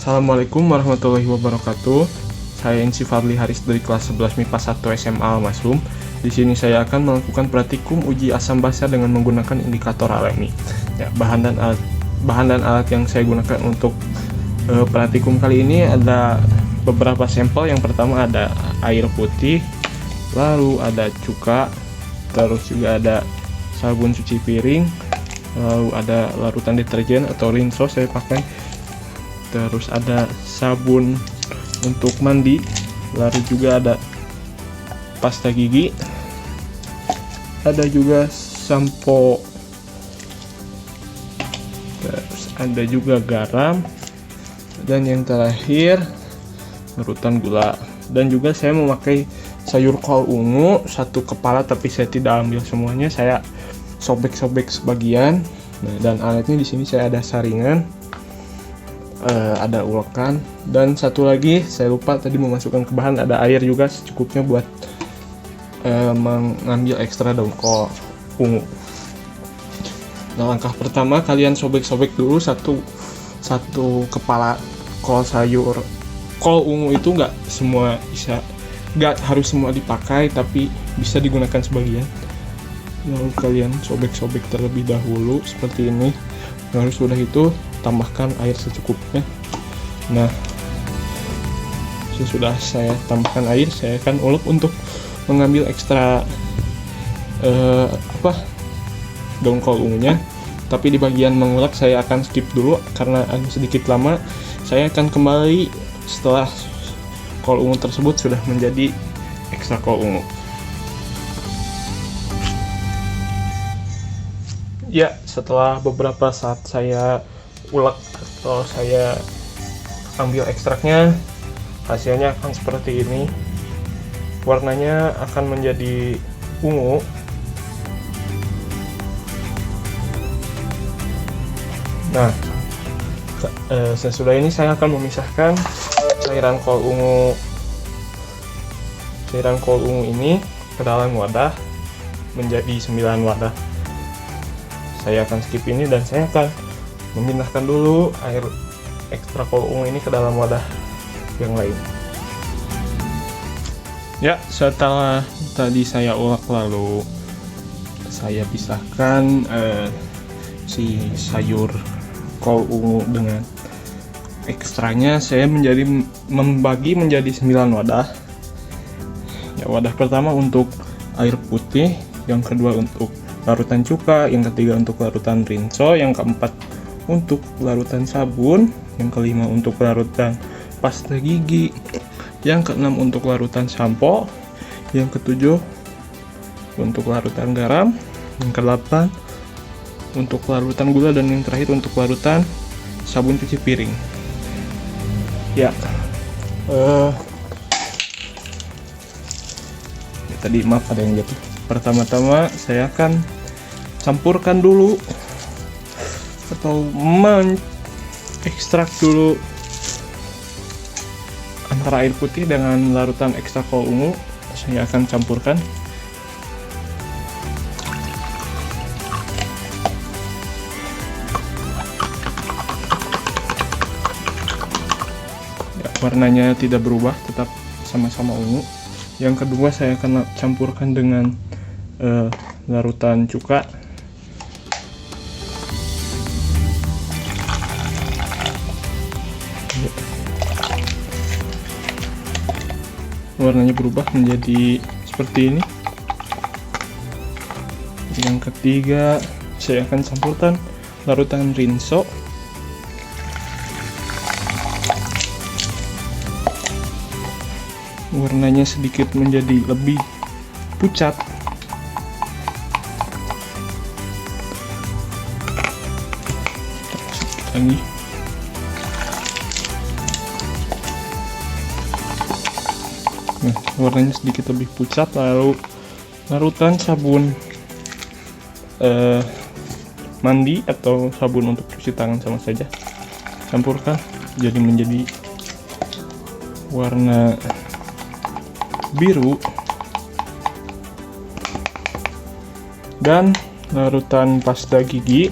Assalamualaikum warahmatullahi wabarakatuh. Saya Insi Fadli Haris dari kelas 11 MIPA 1 SMA Al-Masum. Di sini saya akan melakukan praktikum uji asam basa dengan menggunakan indikator alami. Ya, bahan dan alat yang saya gunakan untuk praktikum kali ini ada beberapa sampel. Yang pertama ada air putih, lalu ada cuka, terus juga ada sabun cuci piring, lalu ada larutan deterjen atau rinso saya pakai. Terus ada sabun untuk mandi, lalu juga ada pasta gigi, ada juga sampo, terus ada juga garam, dan yang terakhir larutan gula. Dan juga saya memakai sayur kol ungu satu kepala, tapi saya tidak ambil semuanya, saya sobek-sobek sebagian. Nah, dan alatnya di sini saya ada saringan, ada ulekan, dan satu lagi saya lupa tadi memasukkan ke bahan, ada air juga secukupnya buat mengambil ekstra daun kol ungu. Nah, langkah pertama kalian sobek-sobek dulu satu kepala kol ungu itu nggak harus semua dipakai, tapi bisa digunakan sebagian. Lalu kalian sobek-sobek terlebih dahulu seperti ini. Lalu sudah itu tambahkan air secukupnya. Nah, sesudah saya tambahkan air, saya akan ulek untuk mengambil ekstra daun kol ungunya. Tapi di bagian mengulek saya akan skip dulu karena agak sedikit lama. Saya akan kembali setelah kol ungu tersebut sudah menjadi ekstra kol ungu. Ya, setelah beberapa saat saya ulek atau saya ambil ekstraknya, hasilnya akan seperti ini. Warnanya akan menjadi ungu. Nah, sesudah ini saya akan memisahkan cairan kol ungu ini ke dalam wadah menjadi 9 wadah. Saya akan skip ini dan saya akan memindahkan dulu air ekstra kol ungu ini ke dalam wadah yang lain. Ya, setelah tadi saya ulek lalu saya pisahkan si sayur kol ungu dengan ekstranya. Saya membagi menjadi 9 wadah. Ya, wadah pertama untuk air putih, yang kedua untuk larutan cuka, yang ketiga untuk larutan rinso, yang keempat untuk larutan sabun, yang kelima untuk larutan pasta gigi, yang keenam untuk larutan sampo, yang ketujuh untuk larutan garam, yang kedelapan untuk larutan gula, dan yang terakhir untuk larutan sabun cuci piring. Ya, tadi maaf ada yang jatuh. Pertama-tama saya akan campurkan dulu atau ekstrak dulu antara air putih dengan larutan ekstra kol ungu. Saya akan campurkan. Ya, warnanya tidak berubah, tetap sama-sama ungu. Yang kedua saya akan campurkan dengan larutan cuka. Warnanya berubah menjadi seperti ini. Yang ketiga saya akan campurkan larutan rinso. Warnanya sedikit menjadi lebih pucat. Lagi. Nah, warnanya sedikit lebih pucat. Lalu larutan sabun mandi atau sabun untuk cuci tangan sama saja, campurkan jadi menjadi warna biru. Dan larutan pasta gigi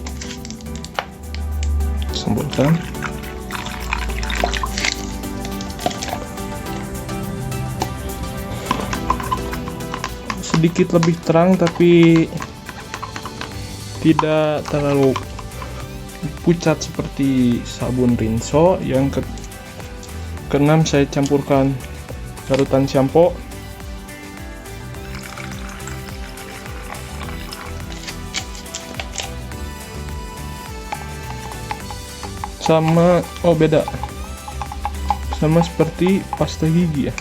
sembuhkan. sedikit lebih terang tapi tidak terlalu pucat seperti sabun rinso. Yang keenam, saya campurkan larutan shampoo. Beda sama seperti pasta gigi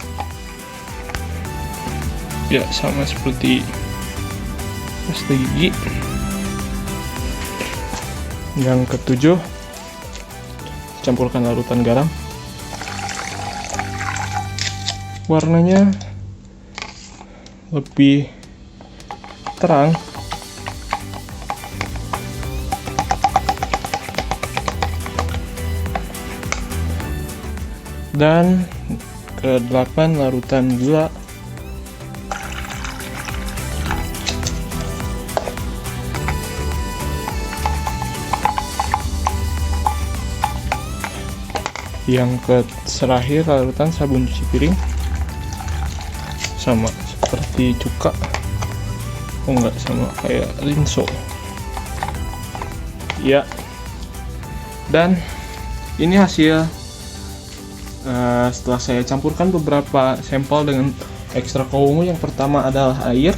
ya, sama seperti pasta gigi. Yang ketujuh, campurkan larutan garam. Warnanya lebih terang. Dan ke-8, larutan gula. Yang terakhir, larutan sabun cuci piring. Sama seperti cuka. Oh enggak, sama kayak rinso. Ya. Dan ini hasil setelah saya campurkan beberapa sampel dengan ekstra kau ungu. Yang pertama adalah air,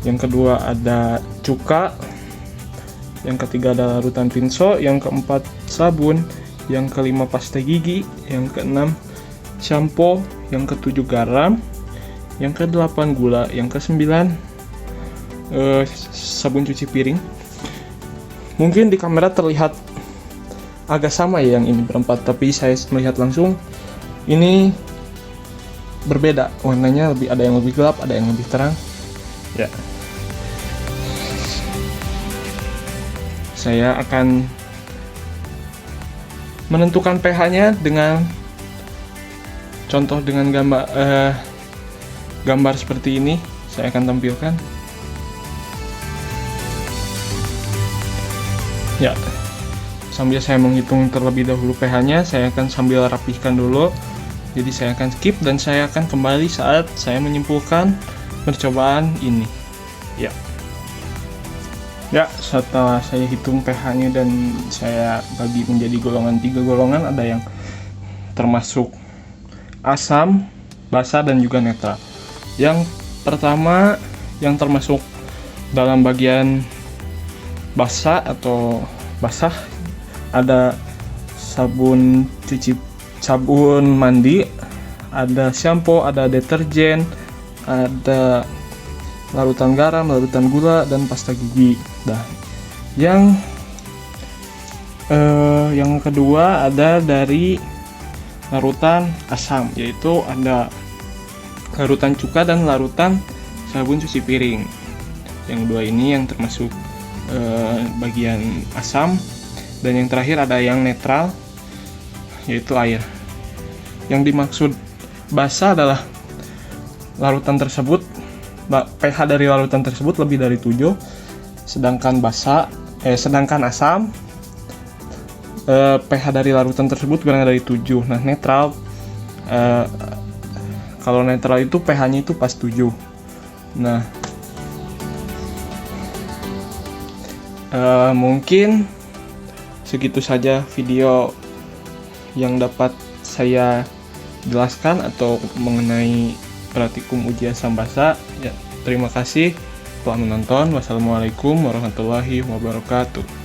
yang kedua ada cuka, yang ketiga ada larutan rinso, yang keempat sabun, yang kelima pasta gigi, yang keenam shampoo, yang ketujuh garam, yang kedelapan gula, yang kesembilan sabun cuci piring. Mungkin di kamera terlihat agak sama ya yang ini berempat, tapi saya melihat langsung ini berbeda warnanya, ada yang lebih gelap, ada yang lebih terang ya. Saya akan menentukan pH-nya dengan contoh dengan gambar seperti ini. Saya akan tampilkan ya. Sambil saya menghitung terlebih dahulu pH-nya, saya akan sambil rapihkan dulu. Jadi saya akan skip dan saya akan kembali saat saya menyimpulkan percobaan ini. Ya. Ya, setelah saya hitung pH-nya dan saya bagi menjadi golongan 3 golongan, ada yang termasuk asam, basa, dan juga netral. Yang pertama yang termasuk dalam bagian basa atau basah ada sabun mandi, ada shampoo, ada deterjen, ada larutan garam, larutan gula, dan pasta gigi. Nah, yang kedua ada dari larutan asam, yaitu ada larutan cuka dan larutan sabun cuci piring. Yang dua ini yang termasuk bagian asam. Dan yang terakhir ada yang netral, yaitu air. Yang dimaksud basa adalah larutan tersebut, pH dari larutan tersebut lebih dari 7, sedangkan asam, pH dari larutan tersebut kurang dari 7. Nah, netral, kalau netral itu pH-nya itu pas 7. Nah, mungkin segitu saja video yang dapat saya jelaskan atau mengenai praktikum uji asam basa. Ya, terima kasih telah menonton. Wassalamualaikum warahmatullahi wabarakatuh.